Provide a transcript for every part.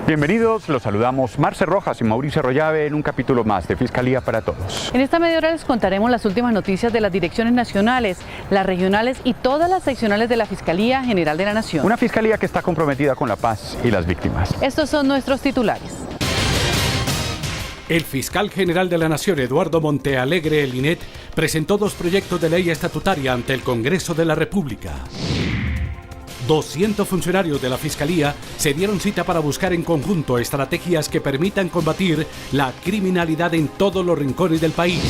Bienvenidos, los saludamos Marce Rojas y Mauricio Royave en un capítulo más de Fiscalía para Todos. En esta media hora les contaremos las últimas noticias de las direcciones nacionales, las regionales y todas las seccionales de la Fiscalía General de la Nación. Una fiscalía que está comprometida con la paz y las víctimas. Estos son nuestros titulares. El fiscal general de la Nación, Eduardo Montealegre Elinet, presentó 2 proyectos de ley estatutaria ante el Congreso de la República. 200 funcionarios de la Fiscalía se dieron cita para buscar en conjunto estrategias que permitan combatir la criminalidad en todos los rincones del país.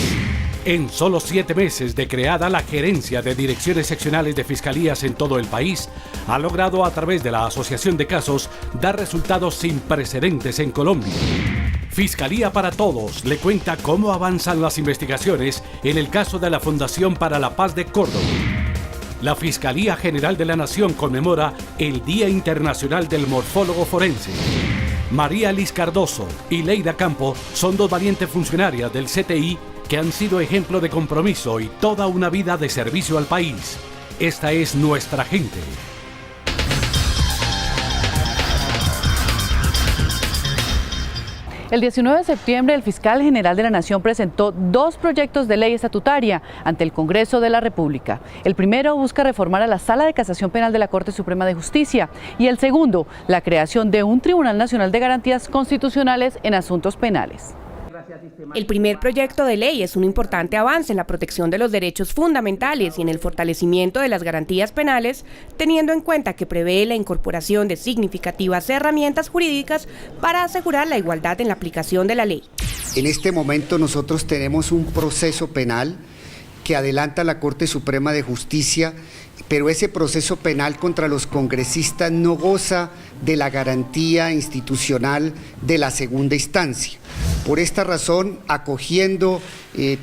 En solo 7 meses de creada, la gerencia de direcciones seccionales de fiscalías en todo el país ha logrado, a través de la asociación de casos, dar resultados sin precedentes en Colombia. Fiscalía para Todos le cuenta cómo avanzan las investigaciones en el caso de la Fundación para la Paz de Córdoba. La Fiscalía General de la Nación conmemora el Día Internacional del Morfólogo Forense. María Liz Cardoso y Leida Campo son 2 valientes funcionarias del CTI que han sido ejemplo de compromiso y toda una vida de servicio al país. Esta es nuestra gente. El 19 de septiembre, el fiscal general de la Nación presentó 2 proyectos de ley estatutaria ante el Congreso de la República. El primero busca reformar a la Sala de Casación Penal de la Corte Suprema de Justicia y el segundo, la creación de un Tribunal Nacional de Garantías Constitucionales en Asuntos Penales. El primer proyecto de ley es un importante avance en la protección de los derechos fundamentales y en el fortalecimiento de las garantías penales, teniendo en cuenta que prevé la incorporación de significativas herramientas jurídicas para asegurar la igualdad en la aplicación de la ley. En este momento nosotros tenemos un proceso penal que adelanta la Corte Suprema de Justicia, pero ese proceso penal contra los congresistas no goza de la garantía institucional de la segunda instancia. Por esta razón, acogiendo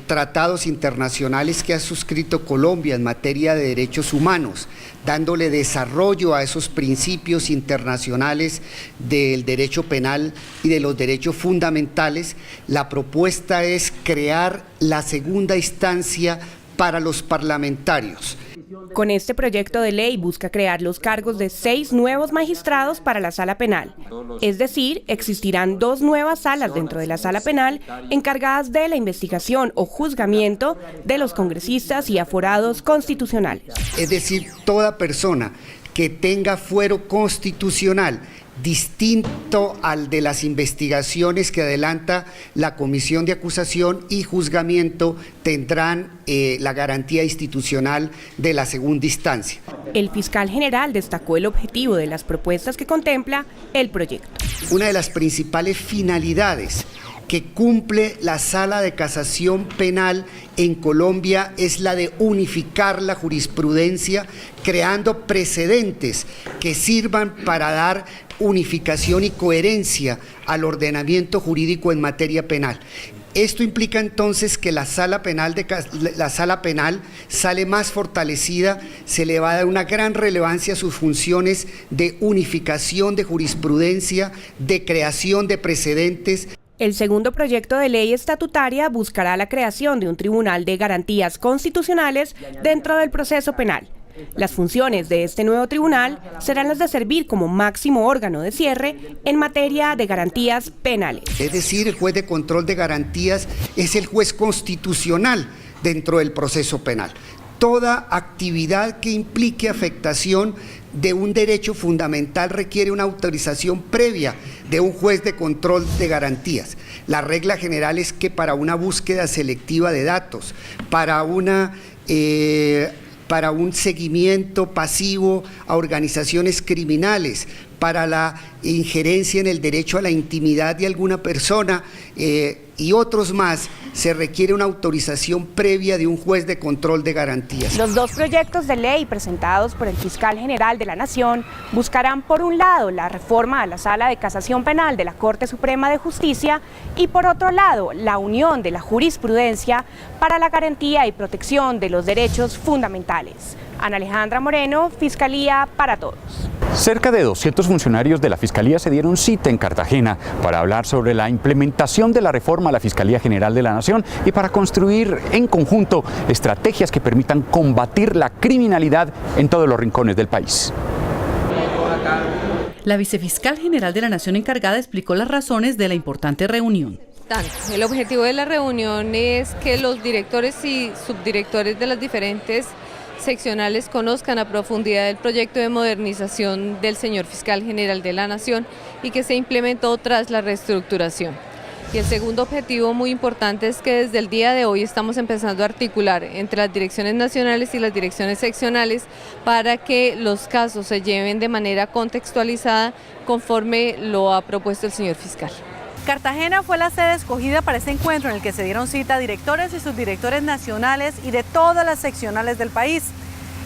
tratados internacionales que ha suscrito Colombia en materia de derechos humanos, dándole desarrollo a esos principios internacionales del derecho penal y de los derechos fundamentales, la propuesta es crear la segunda instancia para los parlamentarios. Con este proyecto de ley busca crear los cargos de 6 nuevos magistrados para la sala penal. Es decir, existirán 2 nuevas salas dentro de la sala penal encargadas de la investigación o juzgamiento de los congresistas y aforados constitucionales. Es decir, toda persona que tenga fuero constitucional distinto al de las investigaciones que adelanta la Comisión de Acusación y Juzgamiento tendrán la garantía institucional de la segunda instancia. El fiscal general destacó el objetivo de las propuestas que contempla el proyecto. Una de las principales finalidades que cumple la Sala de Casación Penal en Colombia es la de unificar la jurisprudencia, creando precedentes que sirvan para dar unificación y coherencia al ordenamiento jurídico en materia penal. Esto implica entonces que la sala penal sale más fortalecida, se le va a dar una gran relevancia a sus funciones de unificación de jurisprudencia, de creación de precedentes. El segundo proyecto de ley estatutaria buscará la creación de un Tribunal de Garantías Constitucionales dentro del proceso penal. Las funciones de este nuevo tribunal serán las de servir como máximo órgano de cierre en materia de garantías penales. Es decir, el juez de control de garantías es el juez constitucional dentro del proceso penal. Toda actividad que implique afectación de un derecho fundamental requiere una autorización previa de un juez de control de garantías. La regla general es que para una búsqueda selectiva de datos, para un seguimiento pasivo a organizaciones criminales, para la injerencia en el derecho a la intimidad de alguna persona y otros más, se requiere una autorización previa de un juez de control de garantías. Los 2 proyectos de ley presentados por el fiscal general de la Nación buscarán, por un lado, la reforma a la Sala de Casación Penal de la Corte Suprema de Justicia y, por otro lado, la unión de la jurisprudencia para la garantía y protección de los derechos fundamentales. Ana Alejandra Moreno, Fiscalía para Todos. Cerca de 200 funcionarios de la Fiscalía se dieron cita en Cartagena para hablar sobre la implementación de la reforma a la Fiscalía General de la Nación y para construir en conjunto estrategias que permitan combatir la criminalidad en todos los rincones del país. La vicefiscal general de la Nación encargada explicó las razones de la importante reunión. El objetivo de la reunión es que los directores y subdirectores de las diferentes seccionales conozcan a profundidad el proyecto de modernización del señor fiscal general de la Nación y que se implementó tras la reestructuración. Y el segundo objetivo muy importante es que desde el día de hoy estamos empezando a articular entre las direcciones nacionales y las direcciones seccionales para que los casos se lleven de manera contextualizada conforme lo ha propuesto el señor fiscal. Cartagena fue la sede escogida para este encuentro en el que se dieron cita directores y subdirectores nacionales y de todas las seccionales del país.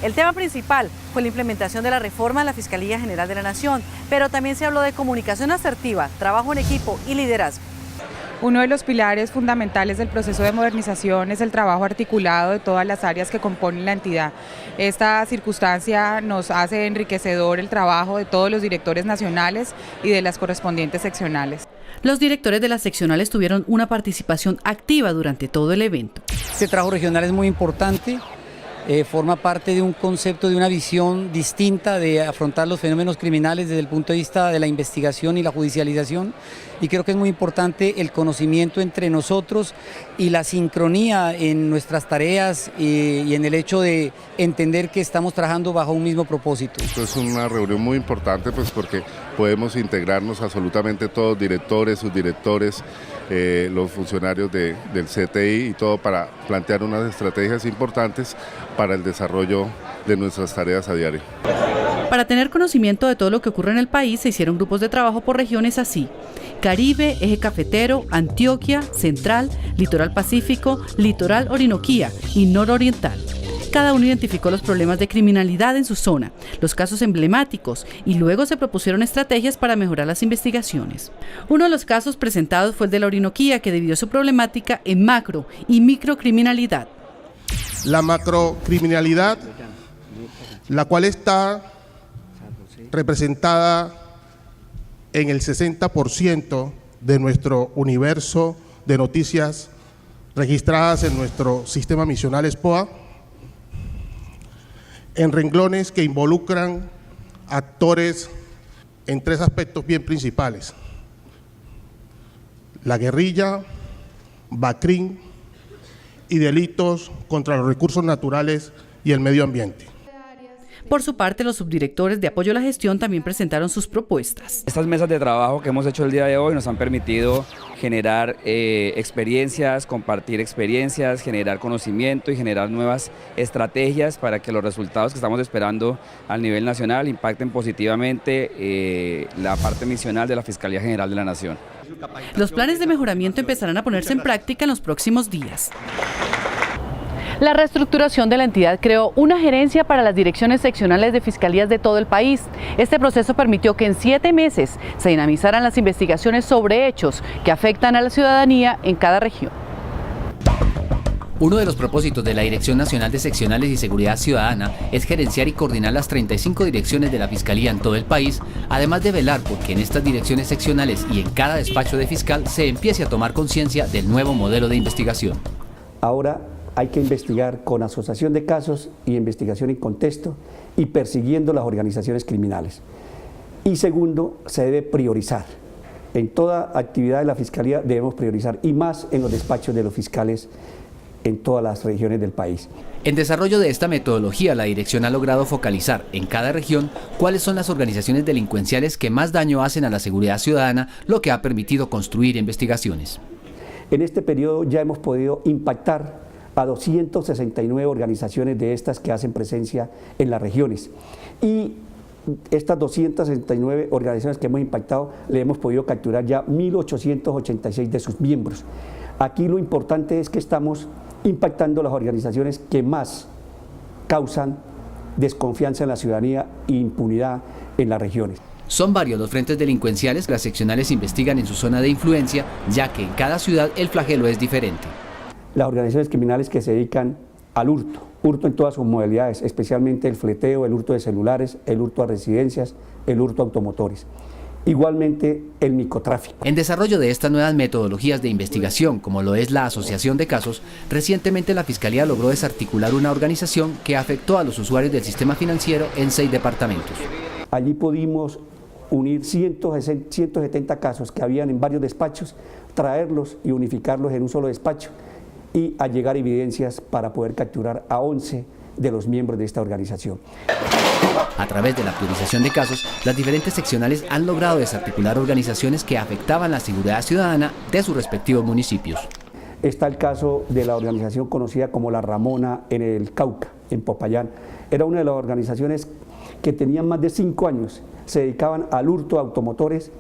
El tema principal fue la implementación de la reforma de la Fiscalía General de la Nación, pero también se habló de comunicación asertiva, trabajo en equipo y liderazgo. Uno de los pilares fundamentales del proceso de modernización es el trabajo articulado de todas las áreas que componen la entidad. Esta circunstancia nos hace enriquecedor el trabajo de todos los directores nacionales y de las correspondientes seccionales. Los directores de las seccionales tuvieron una participación activa durante todo el evento. Este trabajo regional es muy importante, forma parte de un concepto, de una visión distinta de afrontar los fenómenos criminales desde el punto de vista de la investigación y la judicialización, y creo que es muy importante el conocimiento entre nosotros y la sincronía en nuestras tareas y en el hecho de entender que estamos trabajando bajo un mismo propósito. Esto es una reunión muy importante pues porque podemos integrarnos absolutamente todos, directores, subdirectores, los funcionarios del CTI y todo para plantear unas estrategias importantes para el desarrollo de nuestras tareas a diario. Para tener conocimiento de todo lo que ocurre en el país, se hicieron grupos de trabajo por regiones así: Caribe, Eje Cafetero, Antioquia, Central, Litoral Pacífico, Litoral Orinoquía y Nororiental. Cada uno identificó los problemas de criminalidad en su zona, los casos emblemáticos, y luego se propusieron estrategias para mejorar las investigaciones. Uno de los casos presentados fue el de la Orinoquía, que dividió su problemática en macro y microcriminalidad. La macrocriminalidad, la cual está representada en el 60% de nuestro universo de noticias registradas en nuestro sistema misional SPOA, en renglones que involucran actores en tres aspectos bien principales: la guerrilla, BACRIM y delitos contra los recursos naturales y el medio ambiente. Por su parte, los subdirectores de apoyo a la gestión también presentaron sus propuestas. Estas mesas de trabajo que hemos hecho el día de hoy nos han permitido generar experiencias, compartir experiencias, generar conocimiento y generar nuevas estrategias para que los resultados que estamos esperando al nivel nacional impacten positivamente la parte misional de la Fiscalía General de la Nación. Los planes de mejoramiento empezarán a ponerse en práctica en los próximos días. La reestructuración de la entidad creó una gerencia para las direcciones seccionales de fiscalías de todo el país. Este proceso permitió que en 7 meses se dinamizaran las investigaciones sobre hechos que afectan a la ciudadanía en cada región. Uno de los propósitos de la Dirección Nacional de Seccionales y Seguridad Ciudadana es gerenciar y coordinar las 35 direcciones de la Fiscalía en todo el país, además de velar porque en estas direcciones seccionales y en cada despacho de fiscal se empiece a tomar conciencia del nuevo modelo de investigación. Ahora hay que investigar con asociación de casos y investigación en contexto y persiguiendo las organizaciones criminales. Y segundo, se debe priorizar. En toda actividad de la Fiscalía debemos priorizar, y más en los despachos de los fiscales en todas las regiones del país. En desarrollo de esta metodología, la dirección ha logrado focalizar en cada región cuáles son las organizaciones delincuenciales que más daño hacen a la seguridad ciudadana, lo que ha permitido construir investigaciones. En este periodo ya hemos podido impactar a 269 organizaciones de estas que hacen presencia en las regiones. Y estas 269 organizaciones que hemos impactado, le hemos podido capturar ya 1.886 de sus miembros. Aquí lo importante es que estamos impactando las organizaciones que más causan desconfianza en la ciudadanía e impunidad en las regiones. Son varios los frentes delincuenciales que las seccionales investigan en su zona de influencia, ya que en cada ciudad el flagelo es diferente. Las organizaciones criminales que se dedican al hurto en todas sus modalidades, especialmente el fleteo, el hurto de celulares, el hurto a residencias, el hurto a automotores. Igualmente el microtráfico. En desarrollo de estas nuevas metodologías de investigación, como lo es la asociación de casos, recientemente la Fiscalía logró desarticular una organización que afectó a los usuarios del sistema financiero en 6 departamentos. Allí pudimos unir 170 casos que habían en varios despachos, traerlos y unificarlos en un solo despacho y allegar evidencias para poder capturar a 11 de los miembros de esta organización. A través de la priorización de casos, las diferentes seccionales han logrado desarticular organizaciones que afectaban la seguridad ciudadana de sus respectivos municipios. Está el caso de la organización conocida como La Ramona en el Cauca, en Popayán. Era una de las organizaciones que tenían más de 5 años, se dedicaban al hurto de automotores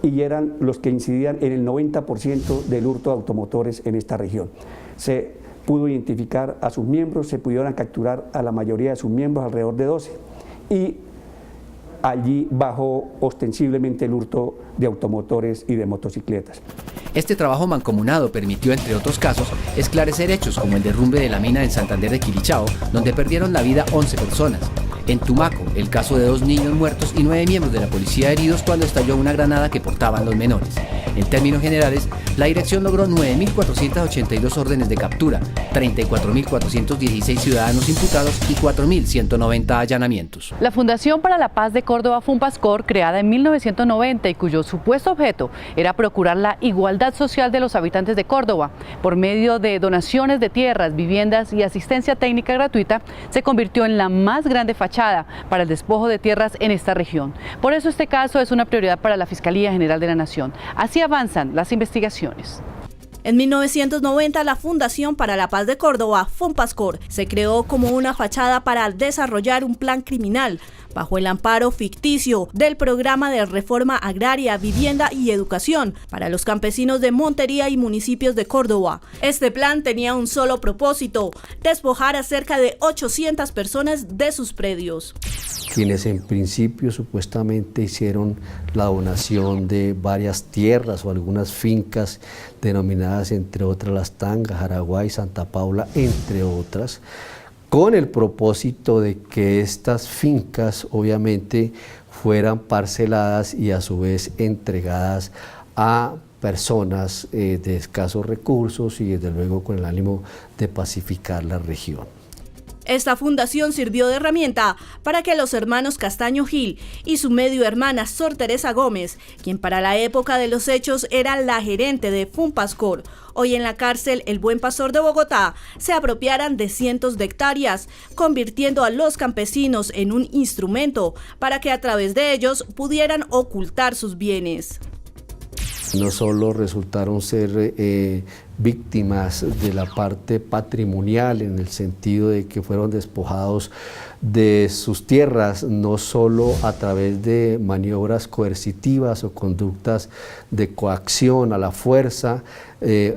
y eran los que incidían en el 90% del hurto de automotores en esta región. Se pudo identificar a sus miembros, se pudieron capturar a la mayoría de sus miembros, alrededor de 12, y allí bajó ostensiblemente el hurto de automotores y de motocicletas. Este trabajo mancomunado permitió, entre otros casos, esclarecer hechos como el derrumbe de la mina en Santander de Quilichao, donde perdieron la vida 11 personas. En Tumaco, el caso de 2 niños muertos y 9 miembros de la policía heridos cuando estalló una granada que portaban los menores. En términos generales, la dirección logró 9.482 órdenes de captura, 34.416 ciudadanos imputados y 4.190 allanamientos. La Fundación para la Paz de Córdoba, Funpascor, creada en 1990 y cuyo supuesto objeto era procurar la igualdad social de los habitantes de Córdoba, por medio de donaciones de tierras, viviendas y asistencia técnica gratuita, se convirtió en la más grande fachada para el despojo de tierras en esta región. Por eso este caso es una prioridad para la Fiscalía General de la Nación. Así avanzan las investigaciones. En 1990, la Fundación para la Paz de Córdoba, Funpascor, se creó como una fachada para desarrollar un plan criminal bajo el amparo ficticio del Programa de Reforma Agraria, Vivienda y Educación para los campesinos de Montería y municipios de Córdoba. Este plan tenía un solo propósito: despojar a cerca de 800 personas de sus predios. Quienes en principio supuestamente hicieron la donación de varias tierras o algunas fincas denominadas entre otras Las Tangas, Jaraguá y Santa Paula, entre otras, con el propósito de que estas fincas obviamente fueran parceladas y a su vez entregadas a personas de escasos recursos y desde luego con el ánimo de pacificar la región. Esta fundación sirvió de herramienta para que los hermanos Castaño Gil y su medio hermana Sor Teresa Gómez, quien para la época de los hechos era la gerente de Funpascor, hoy en la cárcel El Buen Pastor de Bogotá, se apropiaran de cientos de hectáreas, convirtiendo a los campesinos en un instrumento para que a través de ellos pudieran ocultar sus bienes. No solo resultaron ser víctimas de la parte patrimonial, en el sentido de que fueron despojados de sus tierras, no solo a través de maniobras coercitivas o conductas de coacción a la fuerza,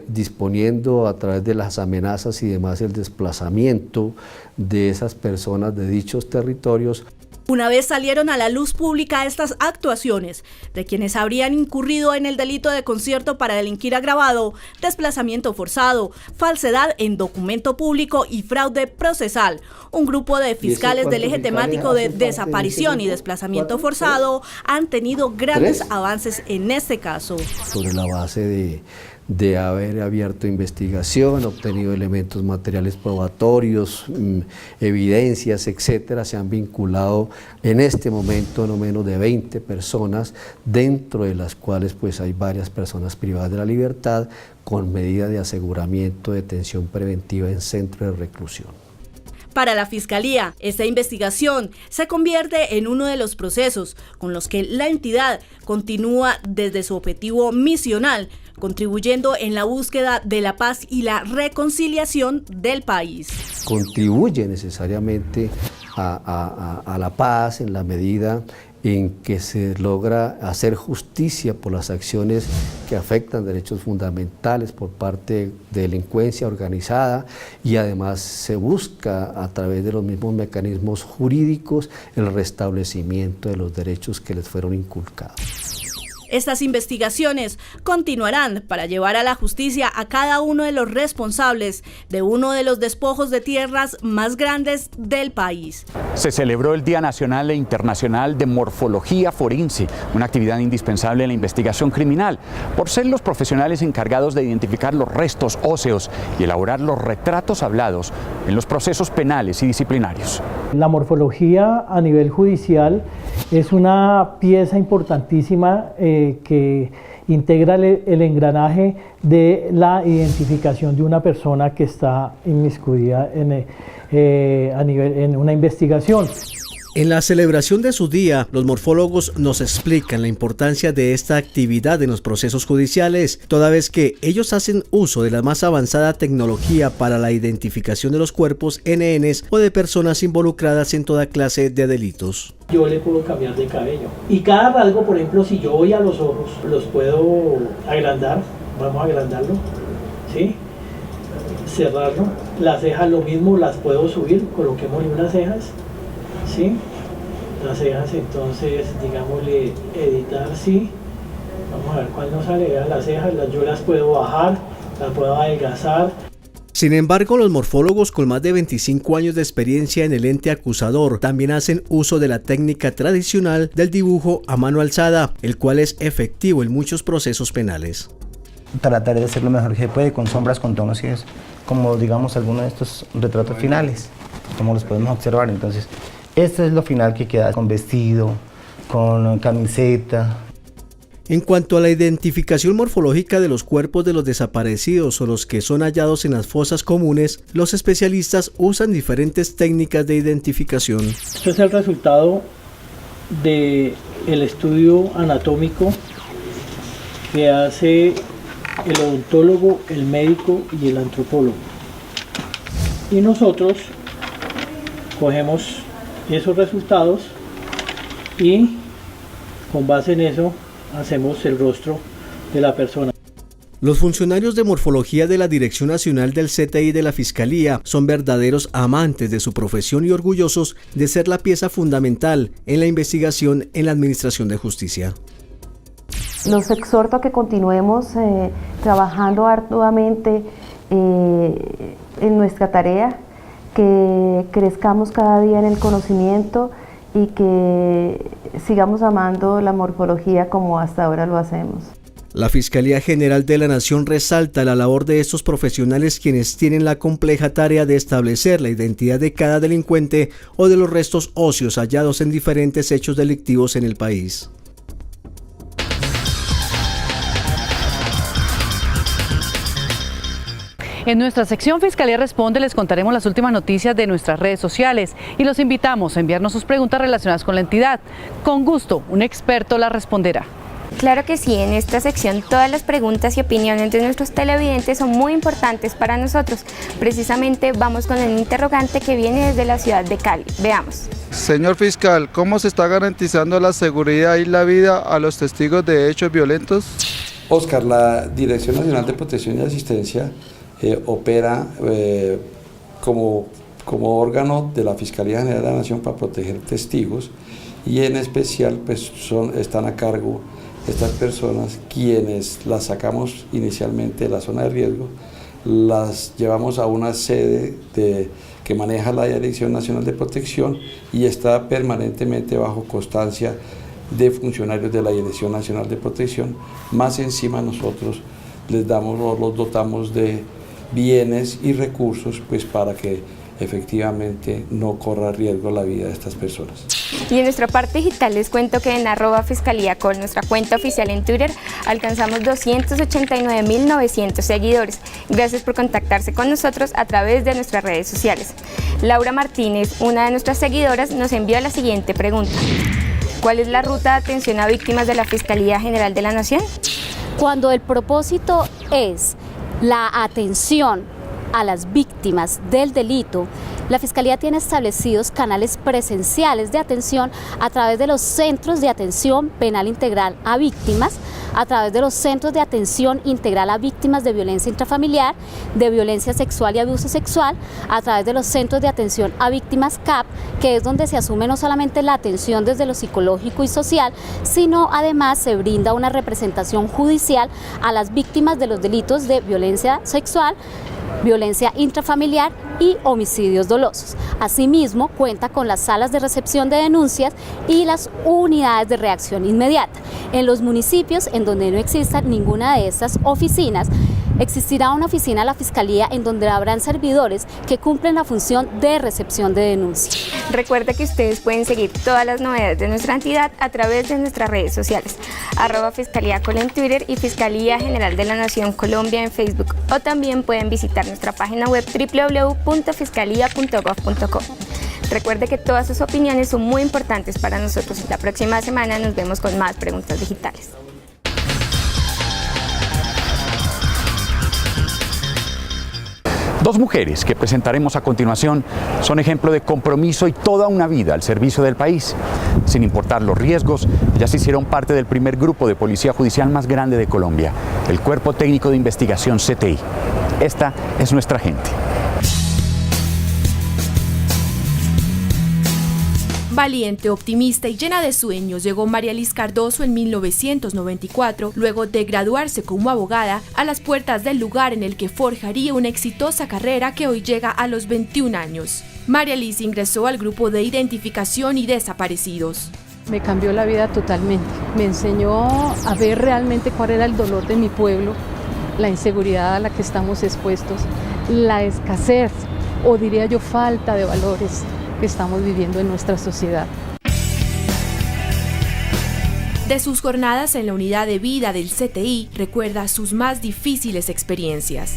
disponiendo a través de las amenazas y demás el desplazamiento de esas personas de dichos territorios. Una vez salieron a la luz pública estas actuaciones de quienes habrían incurrido en el delito de concierto para delinquir agravado, desplazamiento forzado, falsedad en documento público y fraude procesal, un grupo de fiscales del eje temático de desaparición y desplazamiento forzado han tenido grandes avances en este caso. Sobre la base de haber abierto investigación, obtenido elementos materiales probatorios, evidencias, etcétera, se han vinculado en este momento no menos de 20 personas, dentro de las cuales pues hay varias personas privadas de la libertad con medida de aseguramiento, detención preventiva en centro de reclusión. Para la Fiscalía, esta investigación se convierte en uno de los procesos con los que la entidad continúa desde su objetivo misional, contribuyendo en la búsqueda de la paz y la reconciliación del país. Contribuye necesariamente a la paz en la medida en que se logra hacer justicia por las acciones que afectan derechos fundamentales por parte de delincuencia organizada, y además se busca a través de los mismos mecanismos jurídicos el restablecimiento de los derechos que les fueron inculcados. Estas investigaciones continuarán para llevar a la justicia a cada uno de los responsables de uno de los despojos de tierras más grandes del país. Se celebró el Día Nacional e Internacional de Morfología Forense, una actividad indispensable en la investigación criminal, por ser los profesionales encargados de identificar los restos óseos y elaborar los retratos hablados en los procesos penales y disciplinarios. La morfología a nivel judicial Es una pieza importantísima que integra el engranaje de la identificación de una persona que está inmiscuida en una investigación. En la celebración de su día, los morfólogos nos explican la importancia de esta actividad en los procesos judiciales, toda vez que ellos hacen uso de la más avanzada tecnología para la identificación de los cuerpos NNs o de personas involucradas en toda clase de delitos. Yo le puedo cambiar de cabello y cada rasgo, por ejemplo, si yo voy a los ojos, los puedo agrandar, vamos a agrandarlo, ¿sí? Cerrarlo, las cejas lo mismo, las puedo subir, coloquémosle unas cejas, ¿sí? Las cejas, entonces, digámosle, editar, sí. Vamos a ver cuál nos sale, vean las cejas, yo las puedo bajar, las puedo adelgazar. Sin embargo, los morfólogos con más de 25 años de experiencia en el ente acusador también hacen uso de la técnica tradicional del dibujo a mano alzada, el cual es efectivo en muchos procesos penales. Tratar de hacer lo mejor que se puede, con sombras, con tonos y eso, como digamos algunos de estos retratos finales, como los podemos observar. Entonces, este es lo final que queda con vestido, con camiseta. En cuanto a la identificación morfológica de los cuerpos de los desaparecidos o los que son hallados en las fosas comunes, los especialistas usan diferentes técnicas de identificación. Este es el resultado del estudio anatómico que hace el odontólogo, el médico y el antropólogo. Y nosotros cogemos esos resultados y con base en eso hacemos el rostro de la persona. Los funcionarios de morfología de la Dirección Nacional del CTI de la Fiscalía son verdaderos amantes de su profesión y orgullosos de ser la pieza fundamental en la investigación en la Administración de Justicia. Los exhorto a que continuemos trabajando arduamente en nuestra tarea, que crezcamos cada día en el conocimiento y que sigamos amando la morfología como hasta ahora lo hacemos. La Fiscalía General de la Nación resalta la labor de estos profesionales, quienes tienen la compleja tarea de establecer la identidad de cada delincuente o de los restos óseos hallados en diferentes hechos delictivos en el país. En nuestra sección Fiscalía Responde les contaremos las últimas noticias de nuestras redes sociales y los invitamos a enviarnos sus preguntas relacionadas con la entidad. Con gusto, un experto las responderá. Claro que sí, en esta sección todas las preguntas y opiniones de nuestros televidentes son muy importantes para nosotros. Precisamente vamos con el interrogante que viene desde la ciudad de Cali. Veamos. Señor fiscal, ¿cómo se está garantizando la seguridad y la vida a los testigos de hechos violentos? Oscar, la Dirección Nacional de Protección y Asistencia opera como órgano de la Fiscalía General de la Nación para proteger testigos, y en especial pues, están a cargo estas personas, quienes las sacamos inicialmente de la zona de riesgo, las llevamos a una sede que maneja la Dirección Nacional de Protección y está permanentemente bajo constancia de funcionarios de la Dirección Nacional de Protección. Más encima nosotros los dotamos de bienes y recursos pues para que efectivamente no corra riesgo la vida de estas personas. Y en nuestra parte digital les cuento que en @fiscaliacol, nuestra cuenta oficial en Twitter, alcanzamos 289.900 seguidores. Gracias por contactarse con nosotros a través de nuestras redes sociales. Laura Martínez, una de nuestras seguidoras, nos envió la siguiente pregunta. ¿Cuál es la ruta de atención a víctimas de la Fiscalía General de la Nación? Cuando el propósito es la atención a las víctimas del delito, la Fiscalía tiene establecidos canales presenciales de atención a través de los Centros de Atención Penal Integral a Víctimas, a través de los Centros de Atención Integral a Víctimas de Violencia Intrafamiliar, de Violencia Sexual y Abuso Sexual, a través de los Centros de Atención a Víctimas CAP, que es donde se asume no solamente la atención desde lo psicológico y social, sino además se brinda una representación judicial a las víctimas de los delitos de violencia sexual, violencia intrafamiliar y homicidios dolosos. Asimismo, cuenta con las salas de recepción de denuncias y las unidades de reacción inmediata. En los municipios en donde no exista ninguna de estas oficinas, Existirá una oficina de la Fiscalía en donde habrán servidores que cumplen la función de recepción de denuncias. Recuerde que ustedes pueden seguir todas las novedades de nuestra entidad a través de nuestras redes sociales, @Fiscalía Col en Twitter y Fiscalía General de la Nación Colombia en Facebook, o también pueden visitar nuestra página web www.fiscalia.gov.co. Recuerde que todas sus opiniones son muy importantes para nosotros y la próxima semana nos vemos con más preguntas digitales. Dos mujeres que presentaremos a continuación son ejemplo de compromiso y toda una vida al servicio del país. Sin importar los riesgos, ellas hicieron parte del primer grupo de policía judicial más grande de Colombia, el Cuerpo Técnico de Investigación CTI. Esta es nuestra gente. Valiente, optimista y llena de sueños, llegó María Liz Cardoso en 1994, luego de graduarse como abogada, a las puertas del lugar en el que forjaría una exitosa carrera que hoy llega a los 21 años. María Liz ingresó al grupo de identificación y desaparecidos. Me cambió la vida totalmente, me enseñó a ver realmente cuál era el dolor de mi pueblo, la inseguridad a la que estamos expuestos, la escasez, o diría yo falta de valores que estamos viviendo en nuestra sociedad. De sus jornadas en la unidad de vida del CTI, recuerda sus más difíciles experiencias.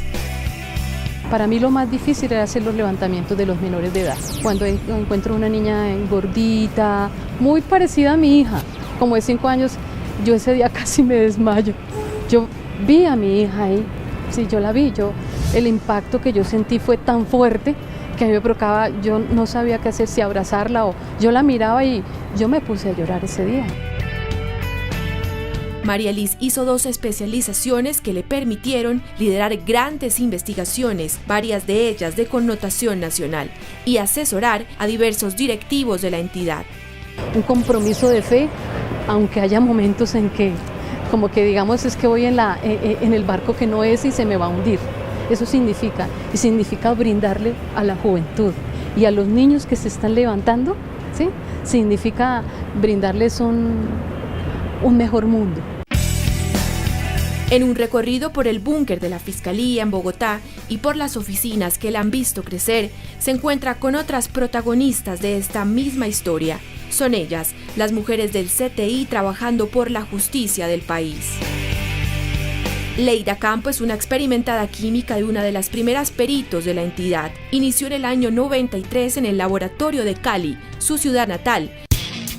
Para mí lo más difícil era hacer los levantamientos de los menores de edad. Cuando encuentro una niña gordita, muy parecida a mi hija, como de 5 años, yo ese día casi me desmayo. Yo vi a mi hija ahí, sí, yo la vi, el impacto que yo sentí fue tan fuerte que a mí me provocaba, yo no sabía qué hacer, si abrazarla o yo la miraba y yo me puse a llorar ese día. María Liz hizo 2 especializaciones que le permitieron liderar grandes investigaciones, varias de ellas de connotación nacional, y asesorar a diversos directivos de la entidad. Un compromiso de fe, aunque haya momentos en que, como que digamos, es que voy en el barco que no es y se me va a hundir. Eso significa brindarle a la juventud y a los niños que se están levantando, ¿sí? Significa brindarles un mejor mundo. En un recorrido por el búnker de la Fiscalía en Bogotá y por las oficinas que la han visto crecer, se encuentra con otras protagonistas de esta misma historia. Son ellas, las mujeres del CTI trabajando por la justicia del país. Leida Campo es una experimentada química de una de las primeras peritos de la entidad. Inició en el año 93 en el laboratorio de Cali, su ciudad natal,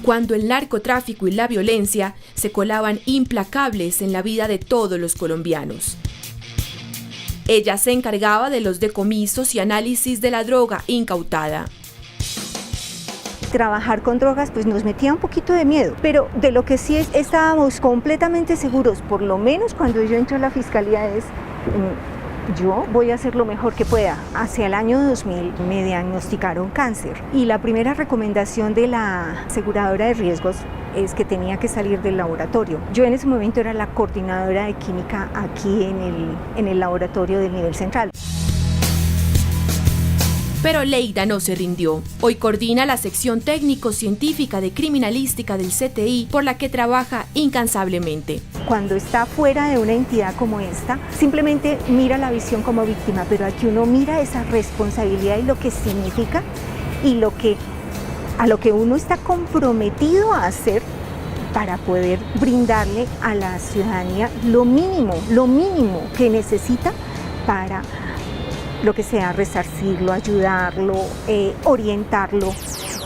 cuando el narcotráfico y la violencia se colaban implacables en la vida de todos los colombianos. Ella se encargaba de los decomisos y análisis de la droga incautada. Trabajar con drogas pues nos metía un poquito de miedo, pero de lo que sí estábamos completamente seguros, por lo menos cuando yo entré a la Fiscalía, es yo voy a hacer lo mejor que pueda. Hacia el año 2000 me diagnosticaron cáncer y la primera recomendación de la aseguradora de riesgos es que tenía que salir del laboratorio. Yo en ese momento era la coordinadora de química aquí en el laboratorio del nivel central. Pero Leida no se rindió. Hoy coordina la sección técnico-científica de criminalística del CTI, por la que trabaja incansablemente. Cuando está fuera de una entidad como esta, simplemente mira la visión como víctima, pero aquí uno mira esa responsabilidad y lo que significa y a lo que uno está comprometido a hacer para poder brindarle a la ciudadanía lo mínimo que necesita para lo que sea, resarcirlo, ayudarlo, orientarlo.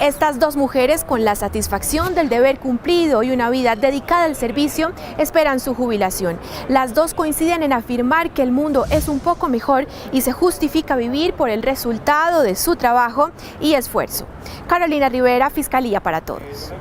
Estas 2 mujeres, con la satisfacción del deber cumplido y una vida dedicada al servicio, esperan su jubilación. Las 2 coinciden en afirmar que el mundo es un poco mejor y se justifica vivir por el resultado de su trabajo y esfuerzo. Carolina Rivera, Fiscalía para Todos.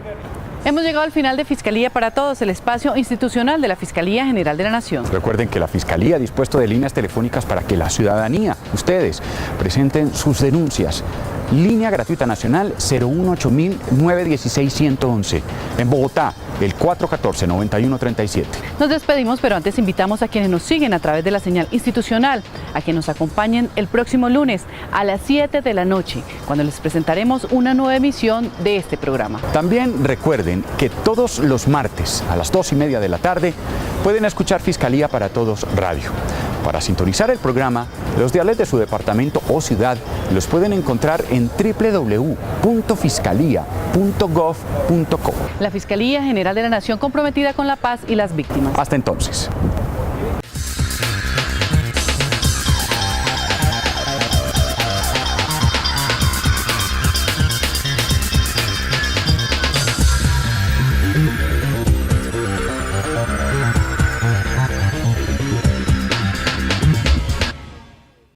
Hemos llegado al final de Fiscalía para Todos, el espacio institucional de la Fiscalía General de la Nación. Recuerden que la Fiscalía ha dispuesto de líneas telefónicas para que la ciudadanía, ustedes, presenten sus denuncias. Línea gratuita nacional 018-916-111. En Bogotá, el 414-9137. Nos despedimos, pero antes invitamos a quienes nos siguen a través de la señal institucional a que nos acompañen el próximo lunes a las 7 de la noche, cuando les presentaremos una nueva emisión de este programa. También recuerden que todos los martes a las 2:30 de la tarde pueden escuchar Fiscalía para Todos Radio. Para sintonizar el programa, los diales de su departamento o ciudad los pueden encontrar en www.fiscalía.gov.co. La Fiscalía General de la Nación, comprometida con la paz y las víctimas. Hasta entonces.